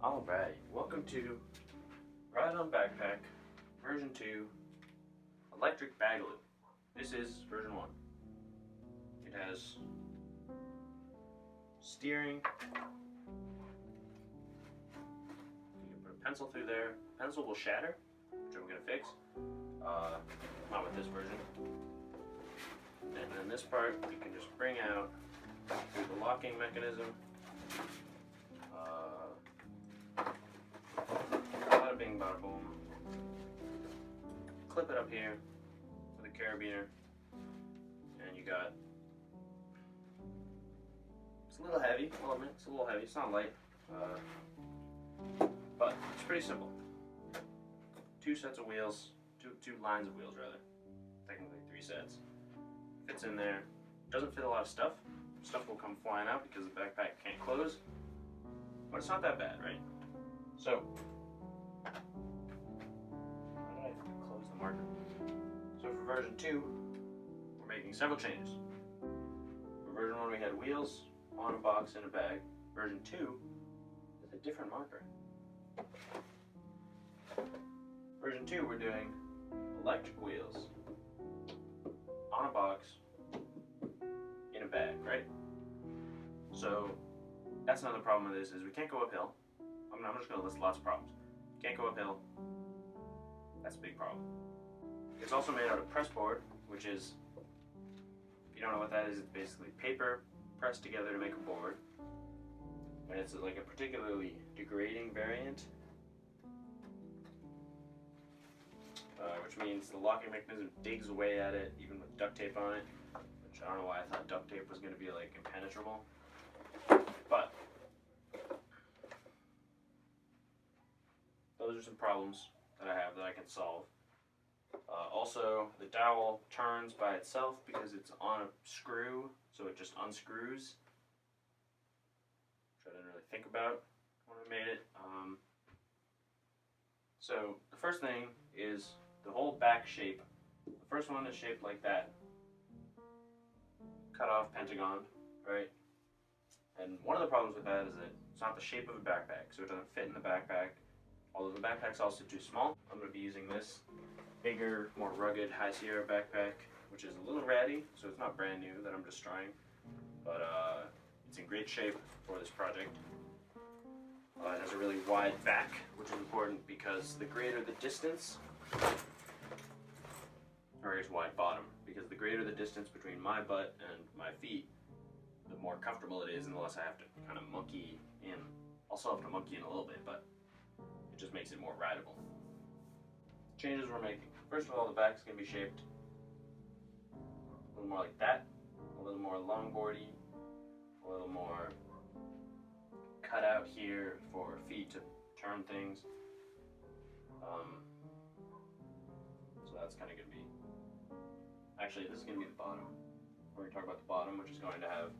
Alright, welcome to Ride on Backpack version 2 electric bag loop. This is version 1. It has steering. You can put a pencil through there. Pencil will shatter, which I'm going to fix. Not with this version. And then this part you can just bring out through the locking mechanism. Bada bing, bada boom. Clip it up here with a carabiner, and you got. It's a little heavy. I'll admit it's a little heavy. It's not light, but it's pretty simple. Two sets of wheels, two lines of wheels rather. Technically 3 sets. Fits in there. Doesn't fit a lot of stuff. Stuff will come flying out because the backpack can't close. But it's not that bad, right? So, how did I close the marker? So for version 2, we're making several changes. For version 1 we had wheels on a box in a bag. Version 2 is a different marker. Version 2 we're doing electric wheels on a box in a bag, right? So that's another problem with this is we can't go uphill. I'm just going to list lots of problems. Can't go uphill. That's a big problem. It's also made out of press board, which is, if you don't know what that is, it's basically paper pressed together to make a board. And it's like a particularly degrading variant, which means the locking mechanism digs away at it, even with duct tape on it, which I don't know why I thought duct tape was going to be like impenetrable. But those are some problems that I have that I can solve. Also, the dowel turns by itself because it's on a screw, so it just unscrews, which I didn't really think about when I made it. So the first thing is the whole back shape. The first one is shaped like that. Cut off pentagon, right? And one of the problems with that is that it's not the shape of a backpack, so it doesn't fit in the backpack. Although the backpack's also too small, I'm going to be using this bigger, more rugged High Sierra backpack, which is a little ratty, so it's not brand new that I'm just trying, but it's in great shape for this project. It has a really wide back, which is important because the greater the distance, or I guess wide bottom, because the greater the distance between my butt and my feet, the more comfortable it is and the less I have to kind of monkey in. I'll still have to monkey in a little bit, but it just makes it more rideable. Changes we're making. First of all, the back's going to be shaped a little more like that, a little more longboardy, a little more cut out here for feet to turn things. So that's kind of going to be, actually this is going to be the bottom. We're going to talk about the bottom, which is going to have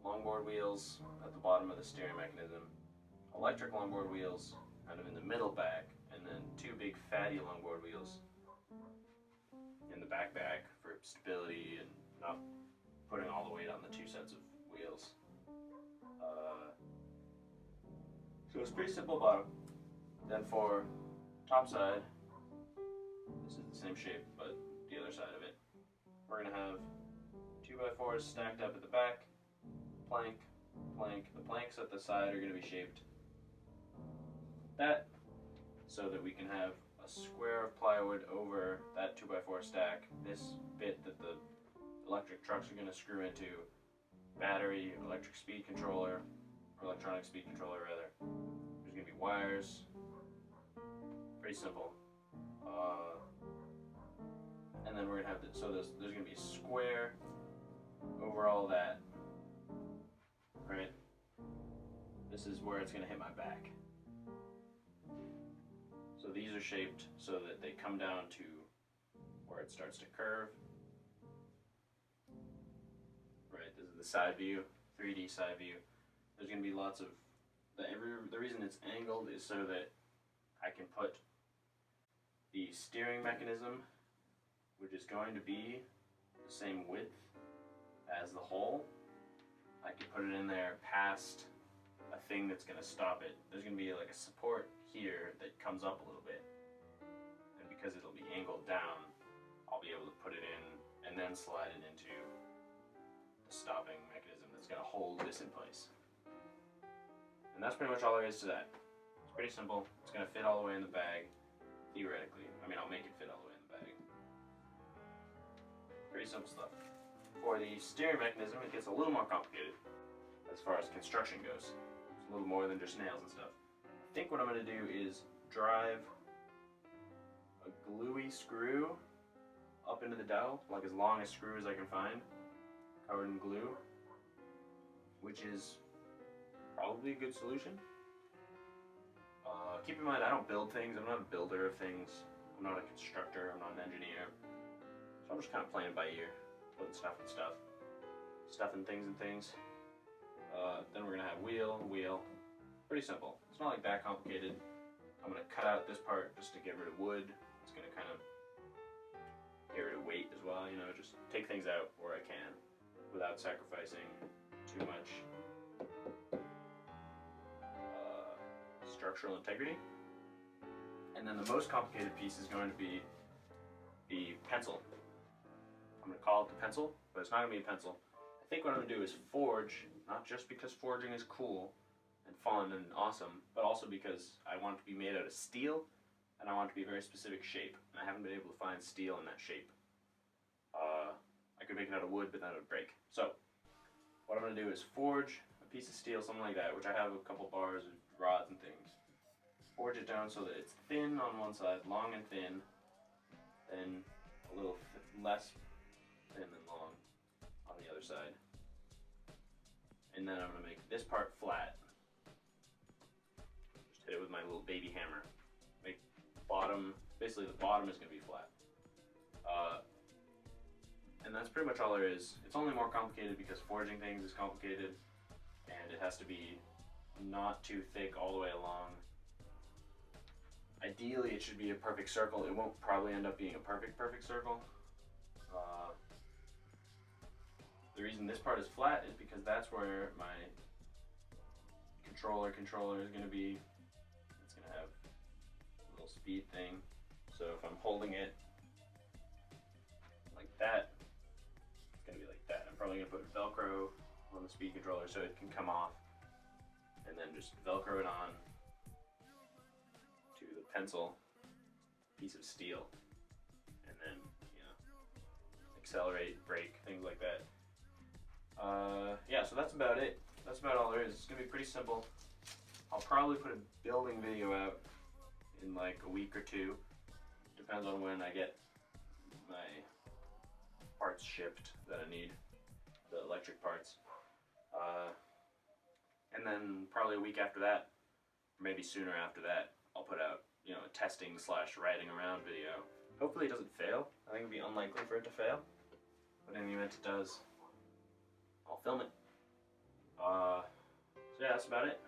longboard wheels at the bottom of the steering mechanism, electric longboard wheels kind of in the middle back, and then 2 big fatty longboard wheels in the backpack for stability and not putting all the weight on the 2 sets of wheels. So it's pretty simple bottom. Then for top side, this is the same shape but the other side of it. We're going to have 2x4s stacked up at the back, plank, plank. The planks at the side are going to be shaped like that, so that we can have a square of plywood over that 2x4 stack. This bit that the electric trucks are going to screw into, battery, electric speed controller, or electronic speed controller rather. There's going to be wires. Pretty simple. And then we're going to have, so there's going to be a square over all that, right? This is where it's going to hit my back. So these are shaped so that they come down to where it starts to curve. Right, this is the side view, 3D side view. There's going to be lots of, the reason it's angled is so that I can put the steering mechanism, which is going to be the same width as the hole. I can put it in there past a thing that's going to stop it. There's going to be like a support here that comes up a little bit, and because it'll be angled down, I'll be able to put it in and then slide it into the stopping mechanism that's going to hold this in place. And that's pretty much all there is to that. It's pretty simple. It's going to fit all the way in the bag, theoretically. I mean, I'll make it fit all the way in the bag. Pretty simple stuff. For the steering mechanism, it gets a little more complicated as far as construction goes. It's a little more than just nails and stuff. I think what I'm going to do is drive a gluey screw up into the dowel, like as long a screw as I can find, covered in glue, which is probably a good solution. Keep in mind, I don't build things. I'm not a builder of things. I'm not a constructor. I'm not an engineer. So I'm just kind of playing it by ear, putting stuff in stuff, stuffing things in things. Then we're gonna have wheel. Pretty simple. It's not like that complicated. I'm gonna cut out this part just to get rid of wood. It's gonna kind of get rid of weight as well. You know, just take things out where I can without sacrificing too much structural integrity. And then the most complicated piece is going to be the pencil. I'm going to call it the pencil, but it's not going to be a pencil. I think what I'm going to do is forge, not just because forging is cool and fun and awesome, but also because I want it to be made out of steel, and I want it to be a very specific shape, and I haven't been able to find steel in that shape. I could make it out of wood, but then it would break. So what I'm going to do is forge a piece of steel, something like that, which I have a couple bars of rods and things. Forge it down so that it's thin on one side, long and thin, then a little less thin and long on the other side. And then I'm going to make this part flat. Just hit it with my little baby hammer. Make bottom, basically the bottom is going to be flat. And that's pretty much all there is. It's only more complicated because forging things is complicated, and it has to be not too thick all the way along. Ideally, it should be a perfect circle. It won't probably end up being a perfect circle. The reason this part is flat is because that's where my controller is going to be. It's going to have a little speed thing. So if I'm holding it like that, it's going to be like that. I'm probably going to put Velcro on the speed controller so it can come off, and then just Velcro it on to the pencil piece of steel, and then, you know, accelerate, brake, things like that. Yeah, so that's about it. That's about all there is. It's gonna be pretty simple. I'll probably put a building video out in like a week or two. Depends on when I get my parts shipped that I need, the electric parts. And then probably a week after that, or maybe sooner after that, I'll put out, you know, a testing / riding around video. Hopefully it doesn't fail. I think it'd be unlikely for it to fail, but in the event it does, I'll film it. So yeah, that's about it.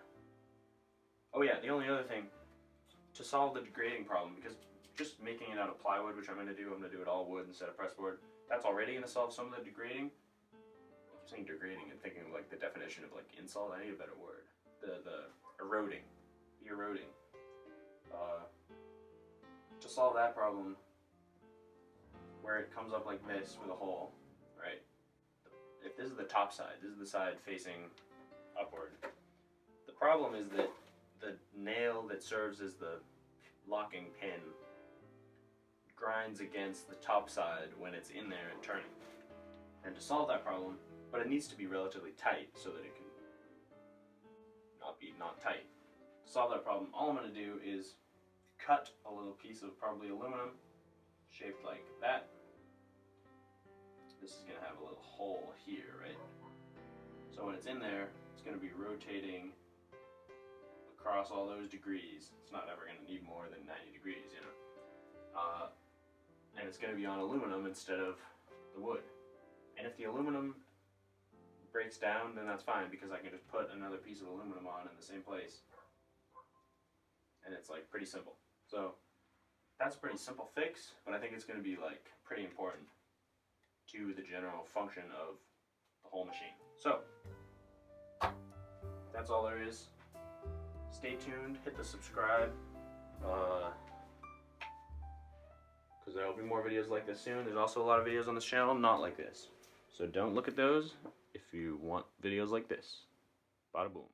Oh yeah, the only other thing, to solve the degrading problem, because just making it out of plywood, which I'm going to do it all wood instead of pressboard, that's already going to solve some of the degrading. I keep saying degrading and thinking of like the definition of like insult. I need a better word. The eroding. The eroding. To solve that problem, where it comes up like this with a hole, right? If this is the top side, this is the side facing upward. The problem is that the nail that serves as the locking pin grinds against the top side when it's in there and turning. And to solve that problem, but it needs to be relatively tight so that it can not be not tight. To solve that problem, all I'm going to do is cut a little piece of probably aluminum shaped like that. This is going to have a little hole here, right? So when it's in there, it's going to be rotating across all those degrees. It's not ever going to need more than 90 degrees, you know. And it's going to be on aluminum instead of the wood. And if the aluminum breaks down, then that's fine, because I can just put another piece of aluminum on in the same place. And it's like pretty simple. So that's a pretty simple fix, but I think it's going to be like pretty important to the general function of the whole machine. So that's all there is. stay tuned, hit the subscribe, because there will be more videos like this soon. There's also a lot of videos on this channel not like this, so don't look at those if you want videos like this. Bada boom.